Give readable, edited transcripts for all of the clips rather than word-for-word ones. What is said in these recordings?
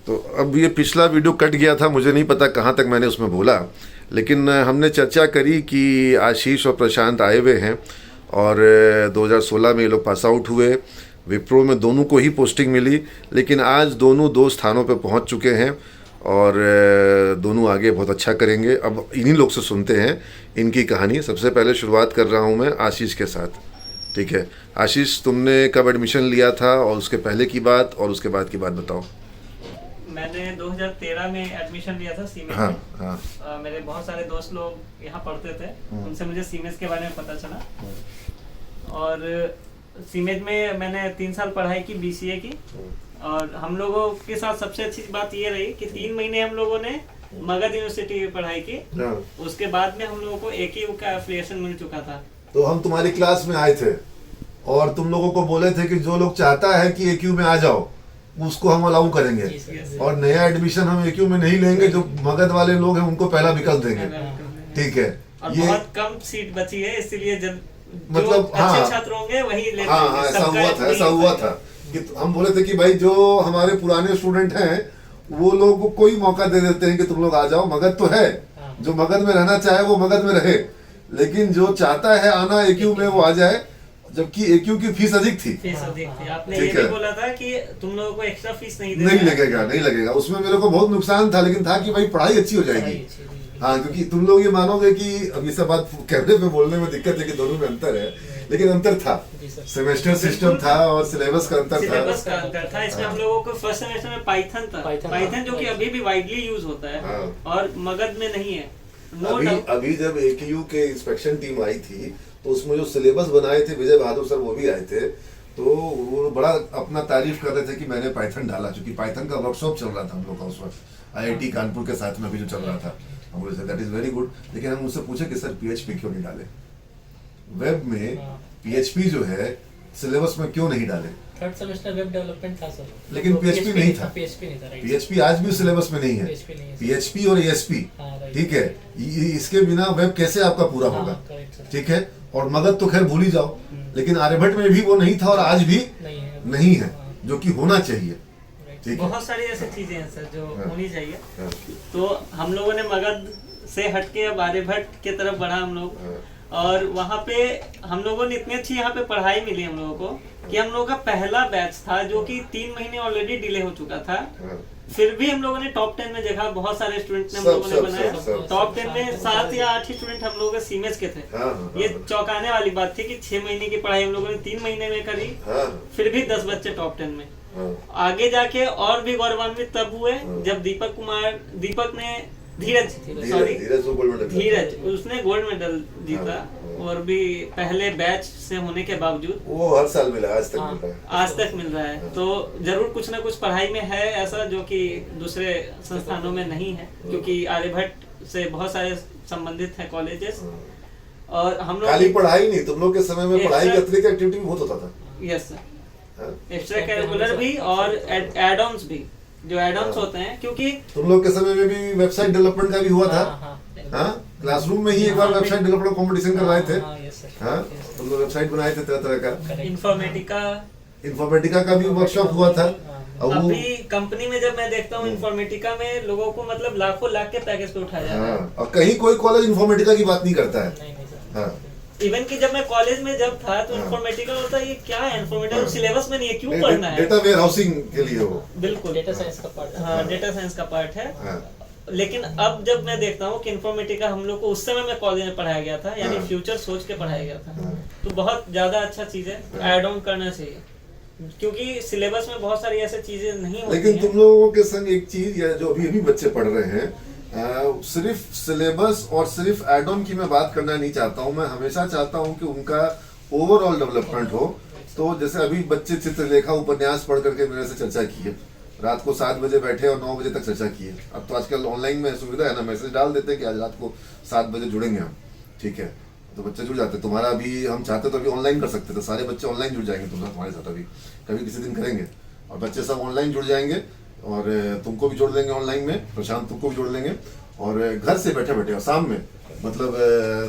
तो अब ये पिछला वीडियो कट गया था, मुझे नहीं पता कहाँ तक मैंने उसमें बोला, लेकिन हमने चर्चा करी कि आशीष और प्रशांत आए हुए हैं और 2016 में ये लोग पास आउट हुए। विप्रो में दोनों को ही पोस्टिंग मिली, लेकिन आज दोनों 2 स्थानों पर पहुंच चुके हैं और दोनों आगे बहुत अच्छा करेंगे। अब इन्हीं लोग से सुनते हैं इनकी कहानी। सबसे पहले शुरुआत कर रहा हूं मैं आशीष के साथ। ठीक है आशीष, तुमने कब एडमिशन लिया था और उसके पहले की बात और उसके बाद की बात बताओ। मैंने 2013 में एडमिशन लिया था सीमेज हाँ, में। हाँ। मेरे बहुत सारे दोस्त लोग यहाँ पढ़ते थे, उनसे मुझे सीमेज के बारे में पता चला। और सीमेज में मैंने 3 साल पढ़ाई की बीसीए की। और हम लोगों के साथ सबसे अच्छी बात ये रही कि 3 महीने हम लोगों ने मगध यूनिवर्सिटी में पढ़ाई की। उसके बाद में हम लोगों को AKU का एफिलिएशन मिल चुका था। तो हम तुम्हारी क्लास में आए थे और तुम लोगों को बोले थे कि जो लोग चाहता है कि AKU में आ जाओ उसको हम अलाउ करेंगे, और नया एडमिशन हम AKU में नहीं लेंगे, जो मगध वाले लोग हैं उनको पहला विकल्प देंगे। ठीक है, और ये बहुत कम सीट बची है, इसलिए जब मतलब अच्छे छात्र होंगे वही ले हाँ, ऐसा हुआ था कि हम बोले थे कि भाई जो हमारे पुराने स्टूडेंट हैं वो लोग को कोई मौका दे देते हैं कि तुम लोग आ जाओ। मगध तो है, जो मगध में रहना चाहे वो मगध में रहे, लेकिन जो चाहता है आना AKU में वो आ जाए, जबकि AKU की फीस अधिक थी। आपने ये भी बोला था कि तुम लोगों को एक्स्ट्रा फीस नहीं लगेगा। उसमें मेरे को बहुत नुकसान था, लेकिन था कि भाई पढ़ाई अच्छी हो जाएगी। हाँ, क्योंकि तुम लोग ये मानोगे कि अब ये सब बात कैमरे पे बोलने में दिक्कत है कि दोनों में अंतर है, लेकिन अंतर था। सेमेस्टर सिस्टम था और सिलेबस का अंतर था। इसमें हम लोगों को फर्स्ट सेमेस्टर में पाइथन था, पाइथन जो कि अभी भी वाइडली यूज होता है और मगध में नहीं है। अभी जब AKU के इंस्पेक्शन टीम आई थी तो उसमें जो सिलेबस बनाए थे विजय बहादुर सर वो भी आए थे, तो वो बड़ा अपना तारीफ कर रहे थे कि मैंने पाइथन डाला, क्योंकि पाइथन का वर्कशॉप चल रहा था हम लोग का उस वक्त IIT कानपुर के साथ में अभी जो चल रहा था। हम बोले दैट इज वेरी गुड, लेकिन हम उनसे पूछे कि सर PHP क्यों नहीं डाले, वेब में PHP जो है सिलेबस में क्यों नहीं डाले। थर्ड सेमेस्टर वेब डेवलपमेंट था सर, लेकिन PHP नहीं था। PHP आज भी सिलेबस में नहीं है। PHP और ASP, ठीक है, इसके बिना वेब कैसे आपका पूरा होगा। ठीक है, और मगध तो खैर भूल ही जाओ, लेकिन आर्यभट्ट में भी वो नहीं था और आज भी नहीं है, जो कि होना चाहिए। बहुत सारी ऐसी चीजें हैं सर जो होनी चाहिए। तो हम लोगों ने मगध से हटके अब आर्यभट्ट की तरफ बढ़ा हम लोग, और वहाँ पे हम लोगों ने इतनी अच्छी यहाँ पे पढ़ाई मिली हम लोगों को कि हम लोगों का पहला बैच था जो कि 3 महीने ऑलरेडी डिले हो चुका था। फिर भी हम लोगों ने टॉप 10 में जगह, बहुत सारे स्टूडेंट ने हम लोगों ने बनाया। टॉप 10 में 7 या 8 ही स्टूडेंट हम लोगों के सीमेज के थे। ये चौंकाने वाली बात थी कि 6 महीने की पढ़ाई हम लोगों ने 3 महीने में करी, फिर भी 10 बच्चे टॉप 10 में। आगे जाके और भी गौरवान्वित तब हुए जब दीपक ने धीरज उसने गोल्ड मेडल जीता, और भी पहले बैच से होने के बावजूद वो हर साल मिला, आज तक मिल रहा है। तो जरूर कुछ ना कुछ पढ़ाई में है ऐसा जो कि दूसरे संस्थानों में नहीं है, क्योंकि आर्यभट्ट से बहुत सारे संबंधित है कॉलेजेस। और हम लोग खाली पढ़ाई नहीं, तुम लोग के समय में पढ़ाई के अतिरिक्त एक्टिविटी बहुत होता था। यस सर, एक्स्ट्रा करिकुलर भी और एड-ऑन्स भी, जो एड-ऑन्स होते हैं, क्योंकि तुम लोग के समय में भी वेबसाइट डेवलपमेंट का भी हुआ था। क्लासरूम में ही एक बार वेबसाइट डेवलपमेंट कंपटीशन करवाए थे। तुम लोग वेबसाइट बनाए थे तरह तरह का। इन्फॉर्मेटिका का भी वर्कशॉप हुआ था। अभी कंपनी में जब मैं देखता हूँ इन्फॉर्मेटिका में लोगों को मतलब लाखों लाख के पैकेज पे उठाया जाता है, और कहीं कोई कॉलेज इन्फॉर्मेटिका की बात नहीं करता है। इवन कि जब मैं कॉलेज में जब था तो इन्फॉर्मेटिका होता है, ये क्या है इन्फॉर्मेटिका, सिलेबस में नहीं है, क्यों पढ़ना है। डेटा वेयर हाउसिंग के लिए वो बिल्कुल डेटा साइंस का पार्ट। हाँ, डेटा साइंस का पार्ट है। लेकिन अब जब मैं देखता हूँ कि इन्फॉर्मेटिका हम लोग को उस समय में कॉलेज में पढ़ाया गया था, यानी फ्यूचर सोच के पढ़ाया गया था, तो बहुत ज्यादा अच्छा चीज है, ऐड ऑन करना चाहिए, क्योंकि सिलेबस में बहुत सारी ऐसी चीजें नहीं होती। लेकिन तुम लोगों के संग एक चीज, या जो अभी बच्चे पढ़ रहे हैं, सिर्फ सिलेबस और सिर्फ एड ऑन की मैं बात करना नहीं चाहता हूँ। मैं हमेशा चाहता हूँ कि उनका ओवरऑल डेवलपमेंट हो। तो जैसे अभी बच्चे चित्रलेखा उपन्यास पढ़ करके मेरे से चर्चा की है, रात को 7 बजे बैठे और 9 बजे तक चर्चा की है। अब तो आजकल ऑनलाइन में सुविधा है ना, मैसेज डाल देते हैं कि आज रात को 7 बजे जुड़ेंगे हम, ठीक है, तो बच्चे जुड़ जाते हैं। तुम्हारा अभी हम चाहते तो अभी ऑनलाइन कर सकते थे, सारे बच्चे ऑनलाइन जुड़ जाएंगे तुम्हारे साथ, अभी कभी किसी दिन करेंगे, और बच्चे सब ऑनलाइन जुड़ जाएंगे, और तुमको भी जोड़ देंगे ऑनलाइन में, प्रशांत तुमको भी जोड़ लेंगे, और घर से बैठे बैठे और शाम में मतलब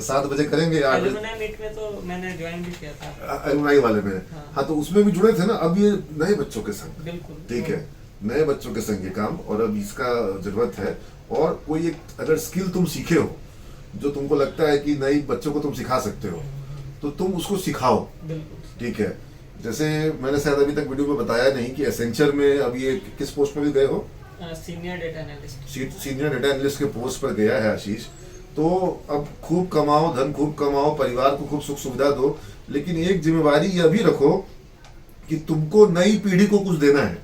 7 बजे करेंगे। 8 बजे मीट में तो मैंने ज्वाइन भी किया था अलुमनाई वाले में। हाँ, तो उसमें भी जुड़े थे ना। अब ये नए बच्चों के संग, बिल्कुल, ठीक है, नए बच्चों के संग ये काम, और अब इसका जरूरत है। और कोई एक अगर स्किल तुम सीखे हो जो तुमको लगता है कि नई बच्चों को तुम सिखा सकते हो, तो तुम उसको सिखाओ, ठीक है। जैसे मैंने शायद अभी तक वीडियो में बताया नहीं कि एसेंचर में अभी ये किस पोस्ट पर भी गए हो? Senior data analyst. Senior data analyst के पोस्ट पर गया है आशीष। तो अब खूब कमाओ, धन खूब कमाओ, परिवार को खूब सुख सुविधा दो, लेकिन एक जिम्मेवारी यह भी रखो कि तुमको नई पीढ़ी को कुछ देना है।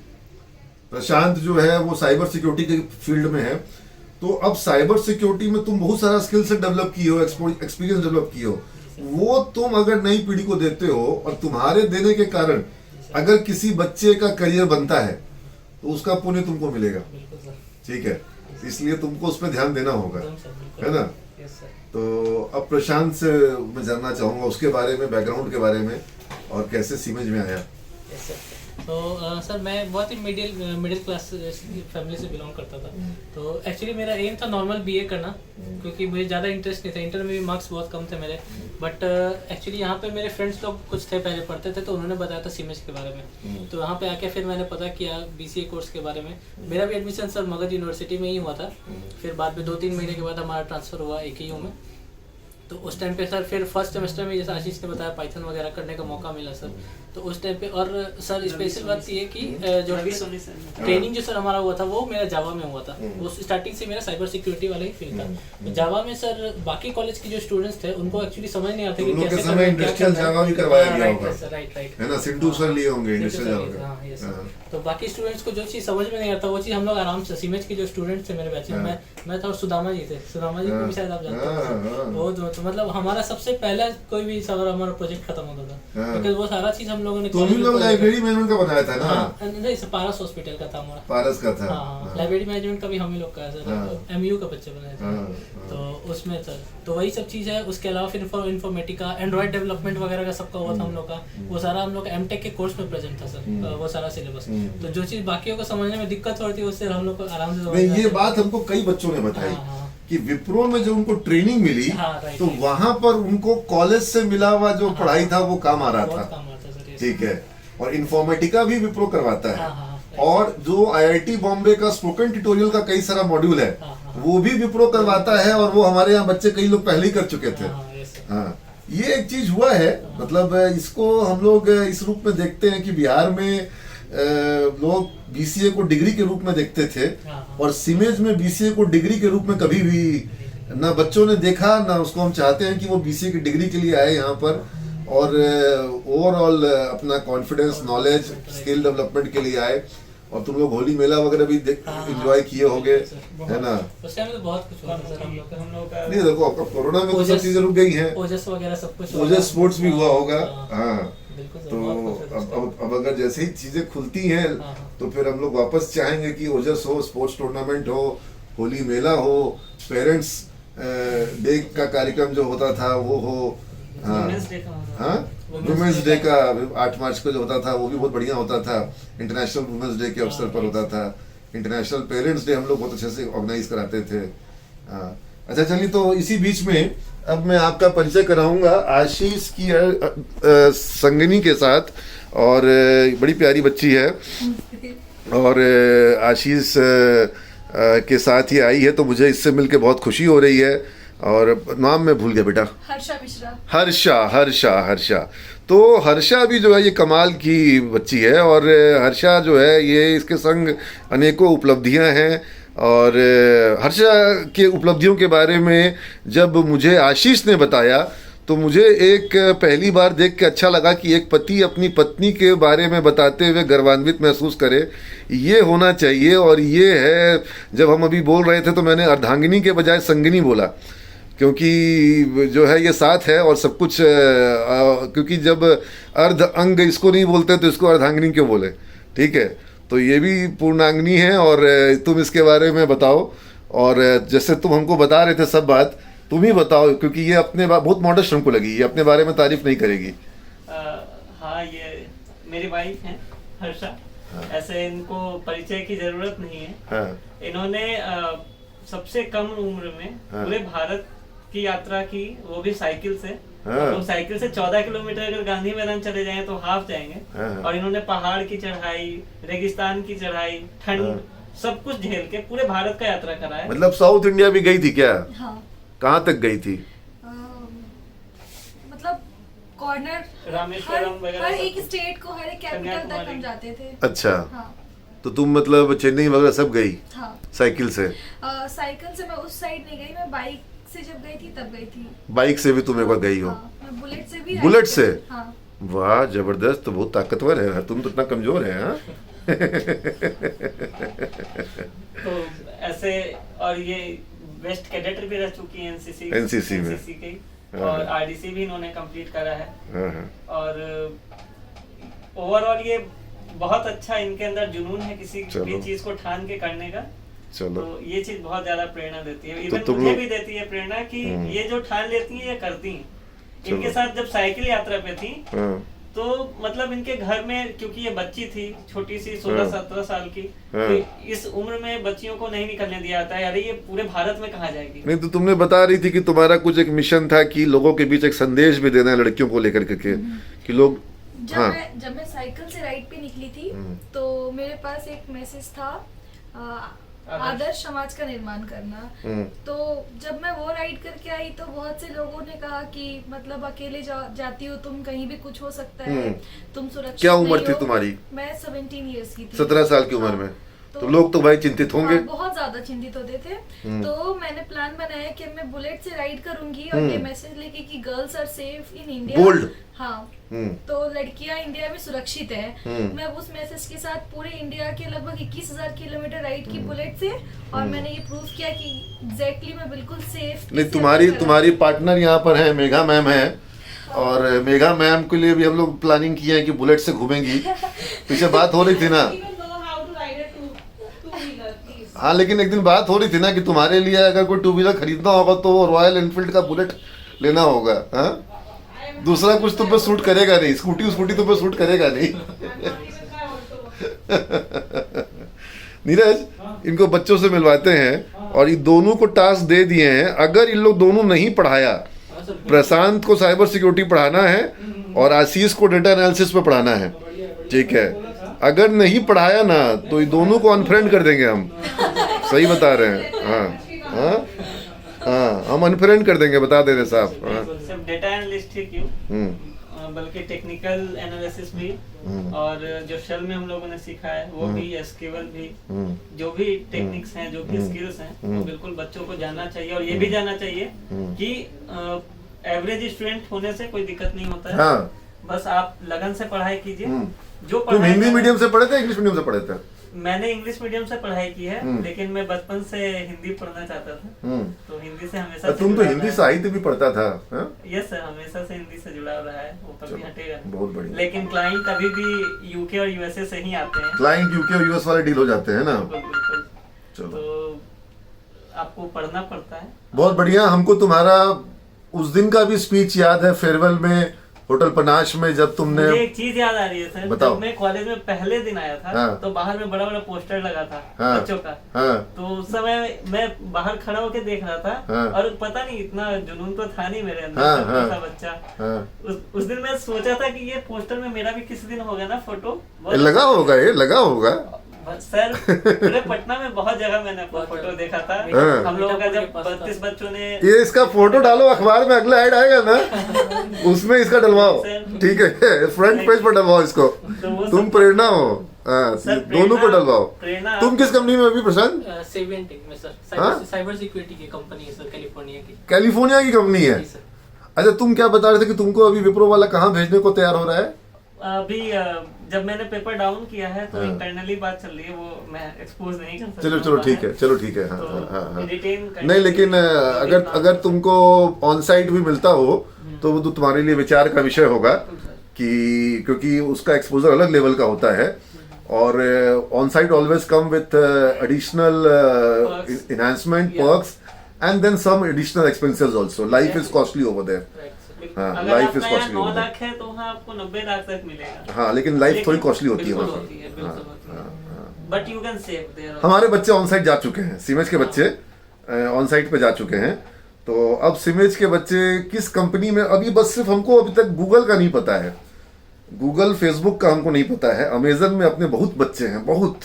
प्रशांत जो है वो साइबर सिक्योरिटी के फील्ड में है, तो अब साइबर सिक्योरिटी में तुम बहुत सारा स्किल सेट डेवलप किए हो, एक्सपीरियंस डेवलप किए हो, वो तुम अगर नई पीढ़ी को देते हो और तुम्हारे देने के कारण अगर किसी बच्चे का करियर बनता है तो उसका पुण्य तुमको मिलेगा, ठीक है। इसलिए तुमको उस पर ध्यान देना होगा, है ना। तो अब प्रशांत से मैं जानना चाहूंगा उसके बारे में, बैकग्राउंड के बारे में, और कैसे सीमेज में आया। तो सर मैं बहुत ही मिडिल क्लास फैमिली से बिलोंग करता था। तो एक्चुअली मेरा एम था नॉर्मल बीए करना, क्योंकि मुझे ज़्यादा इंटरेस्ट नहीं था। इंटर में भी मार्क्स बहुत कम थे मेरे, बट एक्चुअली यहाँ पे मेरे फ्रेंड्स लोग कुछ थे पहले पढ़ते थे, तो उन्होंने बताया था सीमेज के बारे में। तो यहाँ पे आके फिर मैंने पता किया बीसीए कोर्स के बारे में। मेरा भी एडमिशन सर मगध यूनिवर्सिटी में ही हुआ था। फिर बाद में 2-3 महीने के बाद हमारा ट्रांसफ़र हुआ AKU में। तो उस टाइम पे सर फिर फर्स्ट सेमेस्टर में जैसा आशीष ने बताया पाइथन वगैरह करने का मौका मिला सर। तो उस टाइम पे, और सर स्पेशल बात ये कि जो ट्रेनिंग जो सर हमारा हुआ था वो मेरा जावा में हुआ था। वो स्टार्टिंग से मेरा साइबर सिक्योरिटी वाला ही फील्ड था। तो जावा में सर बाकी कॉलेज के जो स्टूडेंट्स थे उनको एक्चुअली समझ नहीं आता कि कैसे समय इंडस्ट्रियल जावा भी करवाया गया होगा, राइट है ना। सिंटू सर लिए होंगे इंडस्ट्रियल जावा का। तो बाकी स्टूडेंट्स को जो चीज़ समझ में नहीं आता वो चीज़ हम लोग आराम से, सीमेज के जो स्टूडेंट्स थे मेरे बैच में, मैं था और सुदामा जी थे। सुदामा जी को भी शायद आप जानते हैं। वो तो मतलब हमारा सबसे पहला कोई भी सवाल हमारा प्रोजेक्ट खत्म होता था, क्योंकि वो सारा चीज हम लोगों ने तो भी लोग लाइब्रेरी मैनेजमेंट का बनाया था ना। नहीं, पारस हॉस्पिटल का था हमारा, पारस का था। लाइब्रेरी मैनेजमेंट का भी हम ही लोग का है सर। MU का बच्चे बनाए थे। तो उसमें सर तो वही सब चीज़ है। उसके अलावा फिर इन्फॉर्मेटिका, एंड्रॉइड डेवलपमेंट वगैरह का सबका हुआ था हम लोग का। वो सारा हम लोग MTech के कोर्स में प्रेजेंट था सर, वो सारा सिलेबस। तो जो चीज़ बाकियों को समझने में दिक्कत होती है उससे हम लोग को आराम से। ये बात हमको कई बच्चों ने बताई कि विप्रो में जो उनको ट्रेनिंग मिली, तो वहां पर उनको कॉलेज से मिला हुआ जो पढ़ाई था वो काम आ रहा था, ठीक है। और इन्फॉर्मेटिका भी विप्रो करवाता है। और जो IIT बॉम्बे का स्पोकन ट्यूटोरियल का कई सारा मॉड्यूल है वो भी विप्रो करवाता है, और वो हमारे यहाँ बच्चे कई लोग पहले ही कर चुके थे। हाँ, ये एक चीज हुआ है। मतलब इसको हम लोग इस रूप में देखते हैं कि बिहार में लोग BCA को डिग्री के रूप में देखते थे, और सीमेज में BCA को डिग्री के रूप में कभी भी ना बच्चों ने देखा, ना उसको हम चाहते हैं कि वो BCA की डिग्री के लिए आए यहाँ पर, और ओवरऑल अपना कॉन्फिडेंस, नॉलेज, स्किल डेवलपमेंट के लिए आए। और तुम लोग होली मेला वगैरह भी एंजॉय किए होंगे, है ना। उस टाइम तो बहुत कुछ हुआ था सर हम लोग का। नहीं देखो, अब कोरोना में तो सब चीजें रुक गई हैं। ओजस वगैरह सब कुछ, ओजस स्पोर्ट्स भी हुआ होगा। हाँ, तो अब अगर जैसे ही चीजें खुलती हैं तो फिर हम लोग वापस चाहेंगे कि ओजस हो, स्पोर्ट्स टूर्नामेंट हो, होली मेला हो, पेरेंट्स डे का कार्यक्रम जो होता था वो हो। हाँ, वुमेन्स डे का 8 मार्च को जो होता था वो भी बहुत बढ़िया होता था। इंटरनेशनल वुमेन्स डे के अवसर पर होता था। इंटरनेशनल पेरेंट्स डे हम लोग बहुत अच्छे से ऑर्गेनाइज कराते थे। अच्छा, चलिए, तो इसी बीच में अब मैं आपका परिचय कराऊंगा आशीष की संगिनी के साथ। और बड़ी प्यारी बच्ची है, और आशीष के साथ ही आई है, तो मुझे इससे मिलके बहुत खुशी हो रही है। और नाम मैं भूल गया बेटा। हर्षा मिश्रा। हर्षा। तो हर्षा भी जो है ये कमाल की बच्ची है, और हर्षा जो है ये इसके संग अनेकों उपलब्धियां हैं। और हर्षा के उपलब्धियों के बारे में जब मुझे आशीष ने बताया तो मुझे एक पहली बार देख के अच्छा लगा कि एक पति अपनी पत्नी के बारे में बताते हुए गर्वान्वित महसूस करे, ये होना चाहिए। और ये है, जब हम अभी बोल रहे थे तो मैंने अर्धांगिनी के बजाय संगिनी बोला, क्योंकि जो है ये साथ है और सब कुछ। क्योंकि जब अर्ध अंग इसको नहीं बोलते तो इसको अर्धांगिनी क्यों बोले, ठीक है। तो ये भी पूर्णांगिनी है, और तुम इसके बारे में बताओ। और जैसे तुम हमको बता रहे थे सब बात, तुम ही बताओ, क्योंकि ये अपने बहुत मॉडस्ट हमको लगी, ये अपने बारे में तारीफ नहीं करेगी। हाँ, ये मेरी वाइफ है हर्षा। ऐसे इनको परिचय की जरूरत नहीं है। हाँ। इन्होंने सबसे कम उम्र में पूरे भारत की यात्रा की, वो भी साइकिल से। हाँ। तो साइकिल से 14 किलोमीटर अगर गांधी मैदान चले जाएं तो हाफ जाएंगे। हाँ। और इन्होंने पहाड़ की चढ़ाई, रेगिस्तान की चढ़ाई, ठंड, सब कुछ झेल के पूरे भारत का यात्रा करा है। मतलब साउथ इंडिया भी गई थी क्या? हाँ। कहाँ तक गई थी? मतलब कॉर्नर रामेश्वरम वगैरह हर सब एक कुछ। स्टेट को, हर एक कैपिटल तक कन्याकुमारी। हम जाते थे। अच्छा, हाँ तो तुम मतलब चेन्नई वगैरह सब गई हाँ। साइकिल से? साइकिल से मैं उस साइड नहीं गई, मैं बाइक से जब गई थी तब गई थी। बाइक से भी तुम एक बार गई हो? हाँ, मैं बुलेट से भी बुलेट ride से? करी। हाँ। वाह जबरदस्त, तो बहुत ताकतवर है, तुम तो इतना कमजोर है। हाँ? तो ऐसे, और ये वेस्ट कैडेट भी रह चुकी है एनसीसी में। की, हाँ। और आरडीसी भी इन्होंने कंप्लीट करा है। हाँ, हाँ। और ओवरऑल ये बहुत अच्छा इनके अंदर जुनून है किसी चलो। भी चीज को ठान के करने का। चलो, तो ये चीज बहुत ज्यादा प्रेरणा देती है, इवन तुम मुझे लोग- भी देती है प्रेरणा कि ये जो ठान लेती है ये करती हैं। चलो। इनके साथ जब साइकिल यात्रा पे थी हाँ, तो मतलब इनके घर में, क्योंकि ये बच्ची थी छोटी सी हाँ। 16-17 साल की, हाँ। तो इस उम्र में बच्चियों को नहीं निकलने दिया जाता है। अरे ये पूरे भारत में कहाँ जाएगी? नहीं तो तुमने बता रही थी कि तुम्हारा कुछ एक मिशन था कि लोगों के बीच एक संदेश भी देना है लड़कियों को लेकर के कि लोग। हाँ। जब मैं साइकिल से राइड पे निकली थी तो मेरे पास एक मैसेज था, आदर्श समाज का निर्माण करना। तो जब मैं वो राइड करके आई तो बहुत से लोगों ने कहा कि मतलब अकेले जाती हो तुम, कहीं भी कुछ हो सकता है, तुम सुरक्षित क्या उम्र नहीं थी हो। तुम्हारी? मैं 17 ईयर्स की थी। 17 साल की उम्र हाँ। में तो लोग तो भाई चिंतित होंगे। हाँ, बहुत ज्यादा चिंतित होते थे। तो मैंने प्लान बनाया कि मैं बुलेट से राइड करूंगी और ये मैसेज लेके कि girls are safe in India. Bold। हाँ, तो लड़कियां इंडिया में सुरक्षित है। मैं उस मैसेज के साथ पूरे इंडिया के लगभग 21,000 किलोमीटर राइड की बुलेट से, और मैंने ये प्रूव किया कि एग्जैक्टली मैं बिल्कुल सेफ। नहीं, तुम्हारी पार्टनर यहाँ पर है, मेघा मैम है, और मेघा मैम के लिए भी हम लोग प्लानिंग किए हैं कि बुलेट से घूमेंगी। पीछे बात हो रही थी ना। हाँ, लेकिन एक दिन बात हो रही थी ना कि तुम्हारे लिए अगर कोई 2 व्हीलर खरीदना होगा तो रॉयल एनफील्ड का बुलेट लेना होगा। हाँ, दूसरा कुछ तुम पे सूट करेगा नहीं, स्कूटी तुम पे सूट करेगा नहीं। नीरज, इनको बच्चों से मिलवाते हैं और ये दोनों को टास्क दे दिए हैं। अगर इन लोग दोनों नहीं पढ़ाया, प्रशांत को साइबर सिक्योरिटी पढ़ाना है और आशीष को डेटा एनालिसिस पे पढ़ाना है, ठीक है? अगर नहीं पढ़ाया ना तो ये दोनों को अनफ्रेंड कर देंगे हम। सही बता रहे हैं। हाँ हाँ हाँ, हम अनफ्रेंड कर देंगे, बता दे रहे साहब। हाँ। सिर्फ डेटा एनालिस्ट ही क्यों, बल्कि टेक्निकल एनालिसिस भी, और जो शेल में हम लोगों ने सीखा है वो भी, एसक्यूएल भी, जो भी टेक्निक्स हैं, जो भी स्किल्स हैं, वो बिल्कुल बच्चों को जानना चाहिए। और ये भी जानना चाहिए कि एवरेज स्टूडेंट होने से कोई दिक्कत नहीं होता है। हाँ। बस आप लगन से पढ़ाई कीजिए। जो तुम हिंदी मीडियम से पढ़े थे, इंग्लिश मीडियम से पढ़े थे? मैंने इंग्लिश मीडियम से पढ़ाई की है, लेकिन मैं बचपन से हिंदी पढ़ना चाहता था, तो हिंदी से हमेशा से तुम तो जुड़ा हिंदी रहा है। साहित्य भी पढ़ता था? हाँ? यस सर, हमेशा से हिंदी से जुड़ा रहा है, वो कभी हटेगा नहीं। बहुत बढ़िया। लेकिन क्लाइंट कभी भी यूके और यूएसए से ही आते हैं। क्लाइंट यूके और यूएस वाले डील हो जाते हैं ना। बिल्कुल बिल्कुल। चलो, तो आपको पढ़ना पड़ता है। बहुत बढ़िया। हमको तुम्हारा उस दिन का भी स्पीच याद है, फेयरवेल में होटल पनाश में, जब तुमने। मुझे एक चीज याद आ रही है सर, बताओ। जब मैं कॉलेज में पहले दिन आया था, हाँ। तो बाहर में बड़ा बड़ा पोस्टर लगा था हाँ। बच्चों का। हाँ। तो उस समय मैं बाहर खड़ा होकर देख रहा था, हाँ। और पता नहीं इतना जुनून तो था नहीं मेरे अंदर, हाँ, छोटा हाँ। सा बच्चा। हाँ। उस दिन मैं सोचा था कि ये पोस्टर में मेरा भी किसी दिन होगा ना फोटो। ये लगा होगा, ये लगा होगा सर, पूरे पटना में बहुत जगह मैंने अपना फोटो देखा था। हाँ। हम लोगों का जब 32 बच्चों ने, ये इसका फोटो डालो अखबार में, अगला ऐड आएगा ना उसमें इसका डलवाओ, ठीक है? फ्रंट पेज पर डलवाओ इसको। तो वो तुम सब- प्रेरणा हो। हाँ, सर, दोनों को डलवाओ। प्रेरणा। तुम किस कंपनी में अभी प्रशांत? सेवेंटिक में सर, हाँ? साइबर सिक्योरिटी की कंपनी है सर, कैलिफोर्निया की। कैलिफोर्निया की कंपनी है? जी सर। अच्छा, तुम क्या बता रहे थे कि तुमको अभी विप्रो वाला कहाँ भेजने को तैयार हो रहा है? अभी जब मैंने पेपर डाउन किया है तो इंटरनली बात चल रही है, वो मैं एक्सपोज नहीं कर सकता। चलो ठीक है, चलो ठीक है। हाँ, तो हाँ, हाँ। retain करने नहीं, लेकिन के लिए अगर तुमको ऑन साइट भी मिलता हो तो वो तो तुम्हारे लिए विचार का विषय होगा, कि क्योंकि उसका एक्सपोजर अलग लेवल का होता है, और on site always come with additional enhancement, perks, and then some additional expenses also. Life is costly over there. हाँ, अगर life आपका is यहाँ costly 9 over there. लाख है तो वहाँ आपको 90 लाख तक मिलेगा। हाँ, लेकिन लाइफ थोड़ी कॉस्टली होती है बिल्कुल वहाँ होती है, पर। बिल्कुल होती है। But you can save their. हमारे बच्चे ऑन साइट जा चुके हैं, सीमेज के बच्चे ऑन साइट पे जा चुके हैं, तो अब सिमेज के बच्चे किस कंपनी में, अभी बस सिर्फ हमको अभी तक गूगल का नहीं पता है, गूगल फेसबुक का हमको नहीं पता है। अमेजन में अपने बहुत बच्चे हैं, बहुत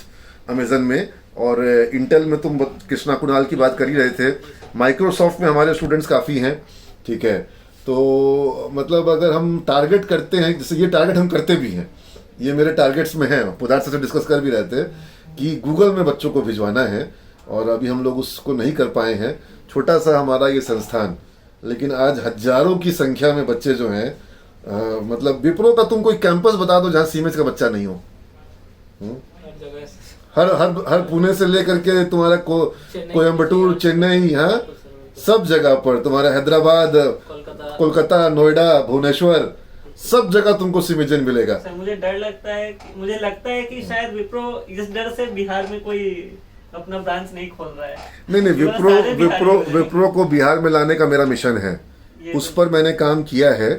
अमेजन में, और इंटेल में तुम कृष्णा कुणाल की बात कर ही रहे थे, माइक्रोसॉफ्ट में हमारे स्टूडेंट्स काफ़ी हैं, ठीक है। तो मतलब अगर हम टारगेट करते हैं, जैसे ये टारगेट हम करते भी हैं, ये मेरे टारगेट्स में है, पदार्थ से डिस्कस कर भी रहे थे कि गूगल में बच्चों को भिजवाना है, और अभी हम लोग उसको नहीं कर पाए हैं। छोटा सा हमारा ये संस्थान, लेकिन आज हजारों की संख्या में बच्चे जो हैं, मतलब विप्रो का तुम कोई कैंपस बता दो जहाँ सीमेज का बच्चा नहीं हो। हर जगह हर हर हर पुणे से लेकर के तुम्हारा कोयम्बटूर, चेन्नई, हाँ सब जगह पर, तुम्हारा हैदराबाद, कोलकाता, नोएडा, भुवनेश्वर, सब जगह तुमको सीमेजन मिलेगा। सर मुझे डर लगता है, मुझे लगता है कि शायद विप्रो इस डर से बिहार में कोई अपना ब्रांच नहीं खोल रहा है। नहीं, विप्रो को बिहार में लाने का मेरा मिशन है, उस पर मैंने काम किया है।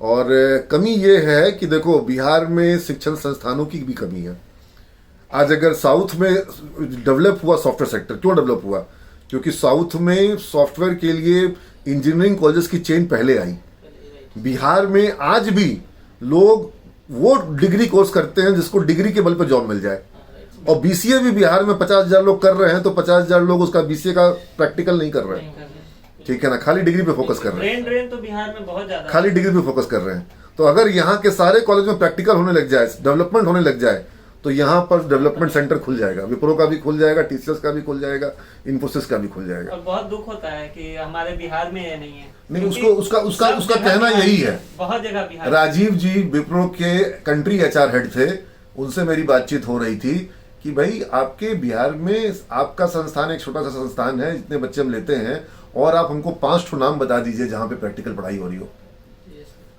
और कमी ये है कि देखो, बिहार में शिक्षण संस्थानों की भी कमी है। आज अगर साउथ में डेवलप हुआ सॉफ्टवेयर सेक्टर, क्यों डेवलप हुआ? क्योंकि साउथ में सॉफ्टवेयर के लिए इंजीनियरिंग कॉलेजेस की चेन पहले आई। बिहार में आज भी लोग वो डिग्री कोर्स करते हैं जिसको डिग्री के बल पर जॉब मिल जाए, और बीसीए भी बिहार में 50,000 लोग कर रहे हैं, तो 50,000 लोग उसका बीसीए का प्रैक्टिकल नहीं कर रहे हैं, ठीक है ना, खाली डिग्री पे फोकस कर रहे हैं। ड्रेन तो बिहार में बहुत ज्यादा, खाली डिग्री पे फोकस कर रहे हैं। तो अगर यहाँ के सारे कॉलेज में प्रैक्टिकल होने लग जाए, डेवलपमेंट होने लग जाए, तो यहाँ पर डेवलपमेंट सेंटर खुल जाएगा, विप्रो का भी खुल जाएगा, टीसीएस का भी खुल जाएगा, इन्फोसिस का भी खुल जाएगा। और बहुत दुख होता है कि हमारे बिहार में ये नहीं है। नहीं, उसका कहना यही है। बहुत जगह बिहार, राजीव जी विप्रो के कंट्री एचआर हेड थे, उनसे मेरी बातचीत हो रही थी कि भाई आपके बिहार में आपका संस्थान एक छोटा सा संस्थान है, जितने बच्चे हम लेते हैं, और आप हमको 5 नाम बता दीजिए जहाँ पे प्रैक्टिकल पढ़ाई हो रही हो।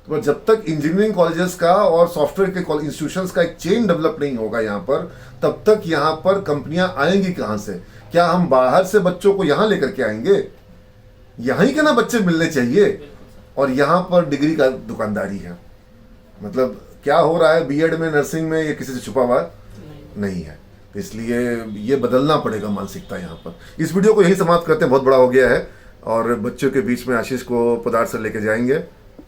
तो जब तक इंजीनियरिंग कॉलेजेस का और सॉफ्टवेयर के इंस्टीट्यूशंस का एक चेन डेवलप नहीं होगा यहाँ पर, तब तक यहाँ पर कंपनियां आएंगी कहाँ से? क्या हम बाहर से बच्चों को यहाँ लेकर के आएंगे? यहीं के ना बच्चे मिलने चाहिए। और यहाँ पर डिग्री का दुकानदारी है। मतलब क्या हो रहा है बीएड में, नर्सिंग में, ये किसी से छुपा हुआ नहीं है। इसलिए ये बदलना पड़ेगा मानसिकता यहाँ पर। इस वीडियो को यही समाप्त करते हैं, बहुत बड़ा हो गया है, और बच्चों के बीच में आशीष को पदार्थ से लेके जाएंगे।